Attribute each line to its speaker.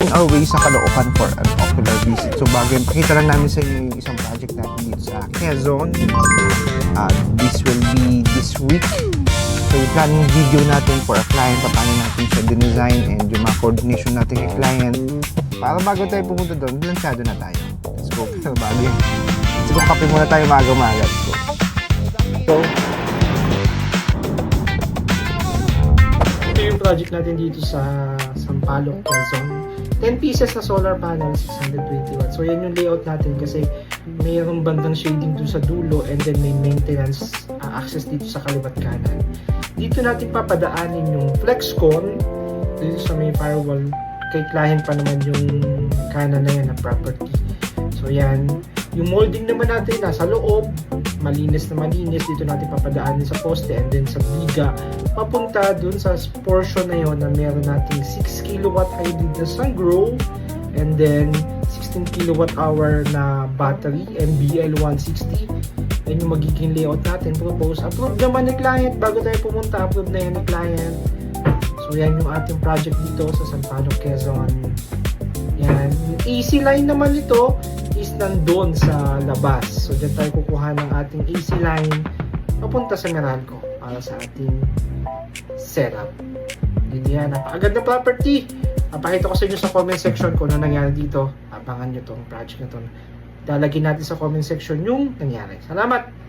Speaker 1: making our way sa Caloocan for an ocular visit. So bago yung pakita lang namin sa inyo yung isang project natin dito sa Quezon. This will be this week. So yung planning video natin for a client, paano natin siya dinesign and yung mga coordination natin kay client. Para bago tayo pumunta doon, lansyado na tayo. Let's go. Bago yun. Let's go, kape muna tayo maaga-maaga. So,
Speaker 2: ito yung project natin dito sa Sampaloc, Quezon. 10 pieces na solar panel, 620 watts. So yan yung layout natin kasi mayroong bandang shading dun sa dulo and then may maintenance access dito sa kaliwat kanan. Dito natin papadaanin yung FlexCon dito sa may firewall. Kay client pa naman yung kanan na yan na property. So yan. Yung molding naman natin nasa loob, malinis na malinis. Dito natin papadaanin sa poste and then sa biga papunta dun sa portion na yun na meron nating 6 kilowatt hybrid na Sungrow and then 16 kilowatt hour na battery MBL 160. Yan yung magiging layout natin. Propose, approve naman ni client bago tayo pumunta, approve na yan ni client. So yan yung ating project dito sa Sampaloc, Quezon. Yan. Yung AC line naman nito is nandun sa labas. So dyan tayo kukuha ng ating AC line papunta sa Meralco para sa ating setup. Dito yan. Napakaganda property. Papakita ko sa inyo sa comment section kung ano nangyari dito. Abangan nyo tong project na to. Lalagyan natin sa comment section yung nangyari. Salamat!